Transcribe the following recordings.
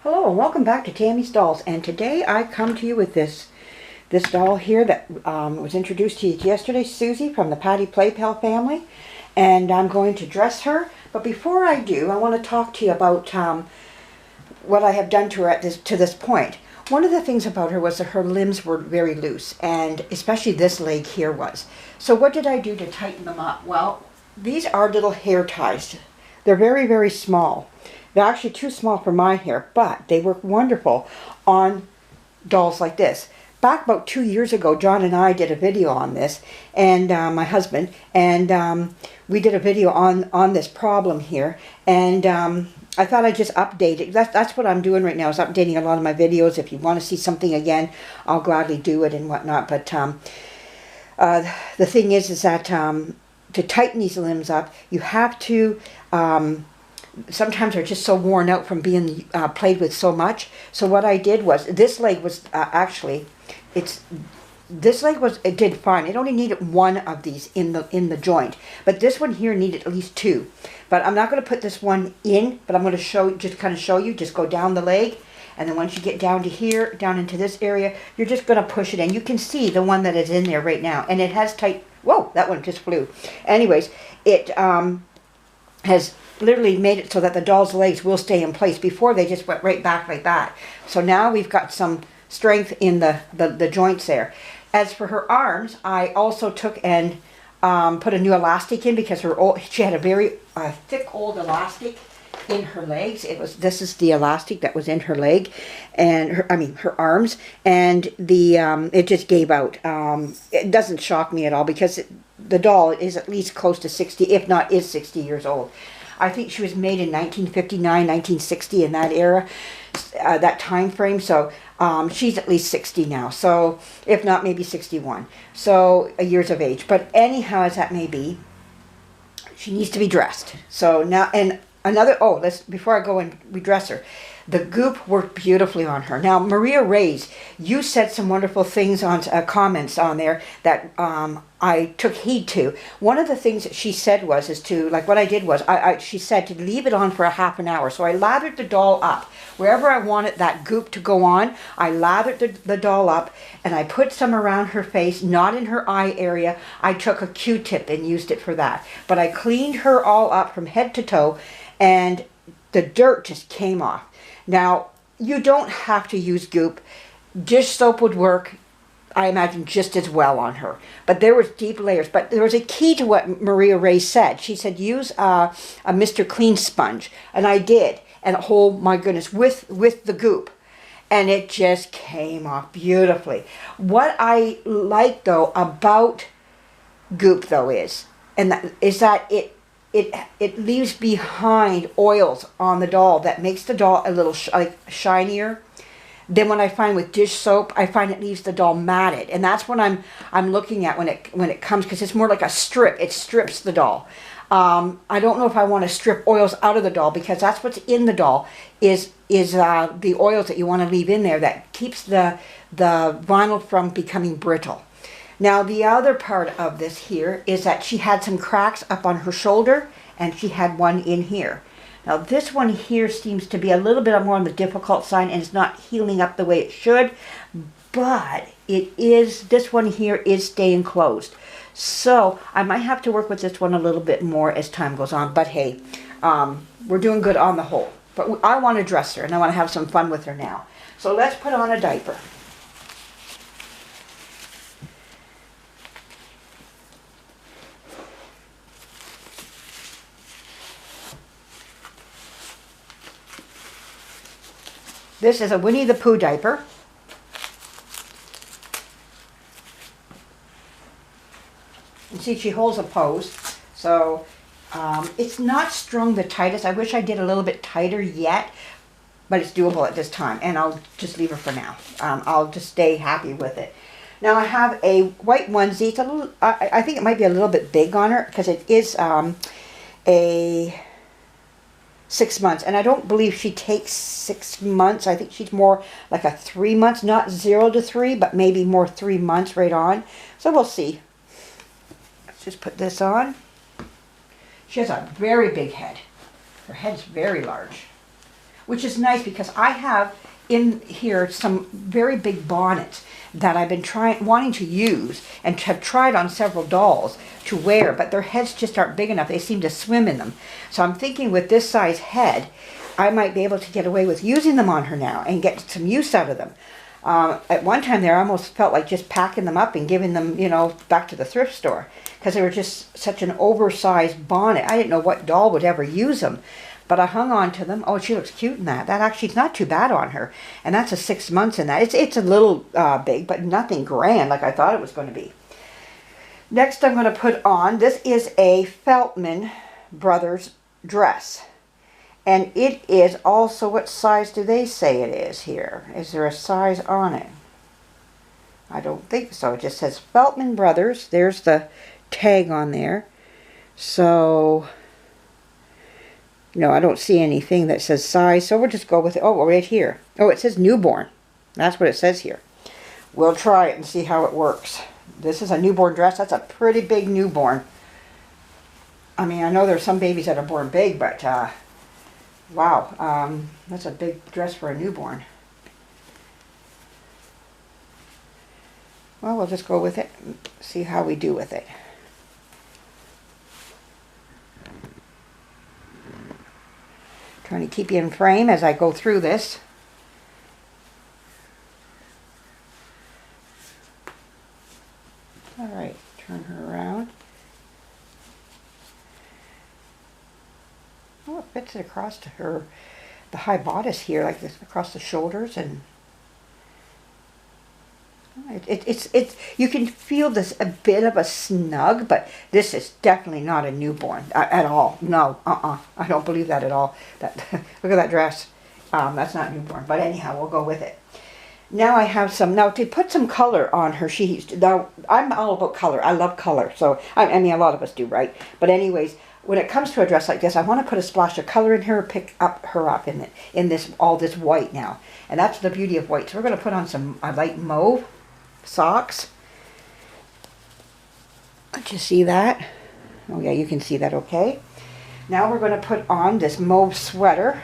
Hello and welcome back to Tammy's Dolls, and today I come to you with this doll here that was introduced to you yesterday, Suzie from the Playpal family, and I'm going to dress her. But before I do, I want to talk to you about what I have done to her to this point. One of the things about her was that her limbs were very loose, and especially this leg here was. So what did I do to tighten them up? Well, these are little hair ties. They're very, very small. They're actually too small for my hair, but they work wonderful on dolls like this. Back about 2 years ago, John and I did a video on this, and my husband, and we did a video on this problem here, and I thought I'd just update it. That's what I'm doing right now, is updating a lot of my videos. If you want to see something again, I'll gladly do it and whatnot, but the thing is that to tighten these limbs up, you have to sometimes they're just so worn out from being played with so much. So what I did was, this leg was it did fine. It only needed one of these in the joint, but this one here needed at least two. But I'm not going to put this one in, but I'm going to show you. Just go down the leg, and then once you get down to here, down into this area, you're just going to push it in. You can see the one that is in there right now, and it has tight. Whoa, that one just flew. Anyways, it has literally made it so that the doll's legs will stay in place. Before, they just went right back like that. So now we've got some strength in the joints there. As for her arms, I also took and put a new elastic in, because she had a very thick old elastic in her legs. This is the elastic that was in her leg, and her arms, and it just gave out. It doesn't shock me at all, because the doll is at least close to 60, if not is 60 years old. I think she was made in 1959, 1960, in that era, that time frame. So she's at least 60 now. So if not, maybe 61. So years of age. But anyhow, as that may be, she needs to be dressed. So now, and before I go and redress her, the goop worked beautifully on her. Now, Maria Reyes, you said some wonderful things on comments on there that I took heed to. One of the things that she said was, what I did was, she said to leave it on for a half an hour. So I lathered the doll up. Wherever I wanted that goop to go on, I lathered the doll up, and I put some around her face, not in her eye area. I took a Q-tip and used it for that. But I cleaned her all up from head to toe, and the dirt just came off. Now, you don't have to use goop. Dish soap would work, I imagine, just as well on her. But there was deep layers. But there was a key to what Maria Ray said. She said, use a Mr. Clean sponge. And I did. And oh my goodness, with the goop. And it just came off beautifully. What I like, though, about goop, though, is that it leaves behind oils on the doll that makes the doll a little shinier. Then when I find with dish soap, I find it leaves the doll matted, and that's what I'm looking at when it comes, because it's more like a strip. It strips the doll. I don't know if I want to strip oils out of the doll, because that's what's in the doll is the oils that you want to leave in there that keeps the vinyl from becoming brittle. Now, the other part of this here is that she had some cracks up on her shoulder, and she had one in here. Now, this one here seems to be a little bit more on the difficult side, and it's not healing up the way it should, but this one here is staying closed. So, I might have to work with this one a little bit more as time goes on, but hey, we're doing good on the whole. But I want to dress her, and I want to have some fun with her now. So, let's put on a diaper. This is a Winnie the Pooh diaper. You see, she holds a pose. So it's not strung the tightest. I wish I did a little bit tighter yet, but it's doable at this time. And I'll just leave her for now. I'll just stay happy with it. Now I have a white onesie. It's a little, I think it might be a little bit big on her, because it is a 6 months, and I don't believe she takes 6 months. I think she's more like a 3 months, not 0 to 3, but maybe more 3 months right on. So we'll see. Let's just put this on. She has a very big head. Her head's very large. which is nice because I have in here some very big bonnets that I've been wanting to use and have tried on several dolls to wear, but their heads just aren't big enough. They seem to swim in them. So I'm thinking with this size head, I might be able to get away with using them on her now and get some use out of them. At one time there, I almost felt like just packing them up and giving them, you know, back to the thrift store because they were just such an oversized bonnet. I didn't know what doll would ever use them, but I hung on to them. Oh, she looks cute in that. That actually is not too bad on her, and that's a 6 months in that. It's a little big, but nothing grand like I thought it was going to be. Next, I'm going to put on. This is a Feltman Brothers dress. And it is also, what size do they say it is here? Is there a size on it? I don't think so. It just says Feltman Brothers. There's the tag on there. So, no, I don't see anything that says size. So we'll just go with it. Oh, right here. Oh, it says newborn. That's what it says here. We'll try it and see how it works. This is a newborn dress. That's a pretty big newborn. I mean, I know there's some babies that are born big, but wow, that's a big dress for a newborn. Well, we'll just go with it and see how we do with it. Trying to keep you in frame as I go through this. All right, turn her around. Oh, it fits it across to her, the high bodice here, like this, across the shoulders, and it's you can feel this a bit of a snug, but this is definitely not a newborn at all. No, I don't believe that at all. That look at that dress. That's not newborn, but anyhow, we'll go with it. Now I have some, now to put some color on her, now I'm all about color. I love color, so, I mean, a lot of us do, right? But anyways, when it comes to a dress like this, I want to put a splash of color in her, pick her up in this, all this white now. And that's the beauty of white. So we're going to put on some light mauve socks. Don't you see that? Oh yeah, you can see that okay. Now we're going to put on this mauve sweater.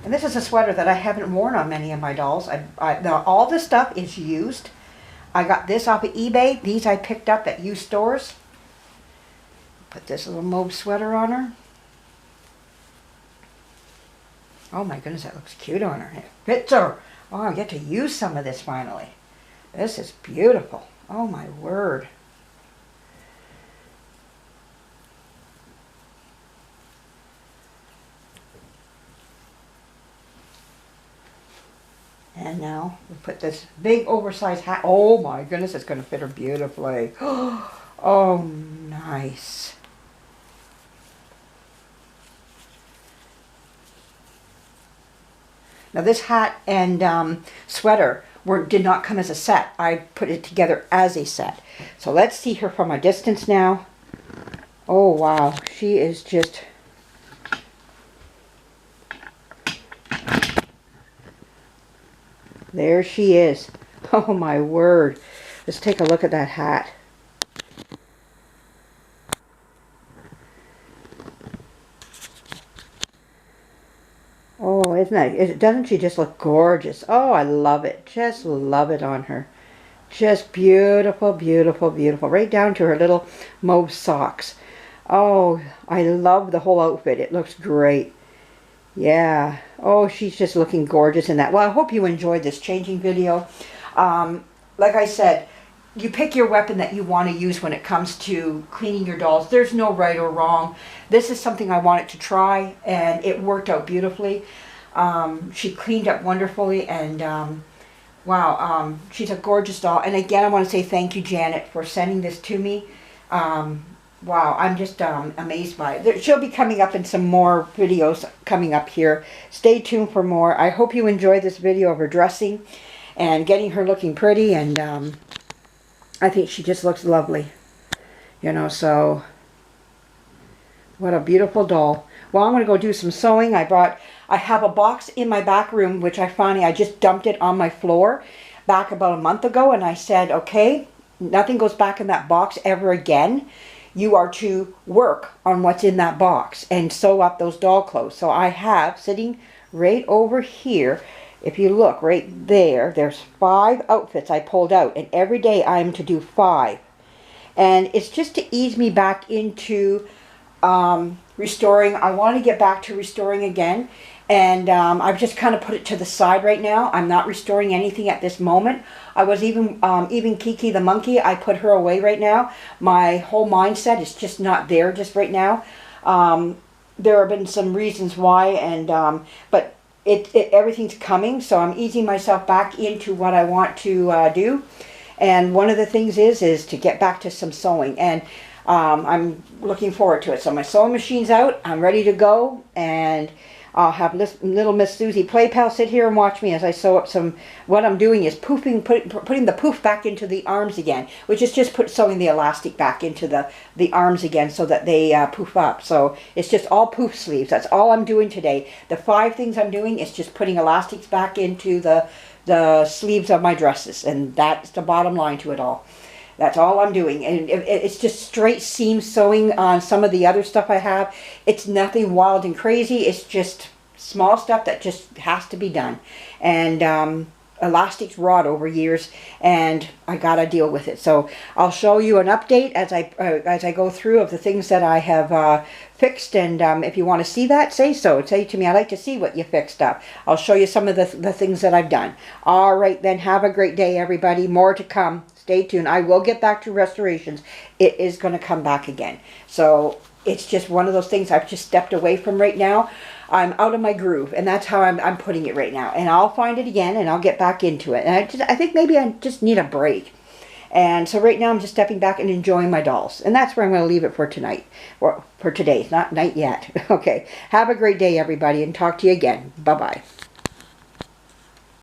And this is a sweater that I haven't worn on many of my dolls. All this stuff is used. I got this off of eBay. These I picked up at used stores. Put this little mauve sweater on her. Oh my goodness, that looks cute on her. It fits her. Oh, I get to use some of this finally. This is beautiful. Oh my word. And now we put this big oversized hat. Oh my goodness, it's going to fit her beautifully. Oh, nice. Now this hat and sweater did not come as a set. I put it together as a set. So let's see her from a distance now. Oh wow, she is just... There she is. Oh my word. Let's take a look at that hat. Oh, doesn't she just look gorgeous? Oh, I love it. Just love it on her. Just beautiful, beautiful, beautiful. Right down to her little mauve socks. Oh, I love the whole outfit. It looks great. Yeah. Oh, she's just looking gorgeous in that. Well, I hope you enjoyed this changing video. Like I said, you pick your weapon that you want to use when it comes to cleaning your dolls. There's no right or wrong. This is something I wanted to try, and it worked out beautifully. She cleaned up wonderfully, and wow, she's a gorgeous doll. And again, I want to say thank you, Janet, for sending this to me. Wow, I'm just amazed by it. She'll be coming up in some more videos coming up here. Stay tuned for more. I hope you enjoyed this video of her dressing and getting her looking pretty. And I think she just looks lovely. You know, so what a beautiful doll. Well, I'm going to go do some sewing. I have a box in my back room, which I just dumped it on my floor back about a month ago. And I said, okay, nothing goes back in that box ever again. you are to work on what's in that box and sew up those doll clothes. So I have sitting right over here, if you look right there, there's 5 outfits I pulled out, and every day I'm to do 5. And it's just to ease me back into restoring. I want to get back to restoring again. And I've just kind of put it to the side right now. I'm not restoring anything at this moment. I was even Kiki the monkey, I put her away right now. My whole mindset is just not there just right now. There have been some reasons why, and but everything's coming, so I'm easing myself back into what I want to do. And one of the things is to get back to some sewing, and I'm looking forward to it. So my sewing machine's out, I'm ready to go, and I'll have little Miss Suzie Playpal sit here and watch me as I sew up some. What I'm doing is putting the poof back into the arms again, which is just sewing the elastic back into the arms again so that they poof up. So it's just all poof sleeves. That's all I'm doing today. The 5 things I'm doing is just putting elastics back into the sleeves of my dresses, and that's the bottom line to it all. That's all I'm doing, and it's just straight seam sewing on some of the other stuff I have. It's nothing wild and crazy. It's just small stuff that just has to be done. And elastics rot over years, and I gotta deal with it. So I'll show you an update as I go through of the things that I have fixed. And if you want to see that, say so. Say to me, I'd like to see what you fixed up. I'll show you some of the things that I've done. All right, then, have a great day, everybody. More to come. Stay tuned. I will get back to restorations. It is going to come back again. So it's just one of those things I've just stepped away from right now. I'm out of my groove, and that's how I'm putting it right now. And I'll find it again, and I'll get back into it. And I think maybe I just need a break. And so right now I'm just stepping back and enjoying my dolls. And that's where I'm going to leave it for tonight. Or for today. It's not night yet. Okay. Have a great day, everybody, and talk to you again. Bye-bye.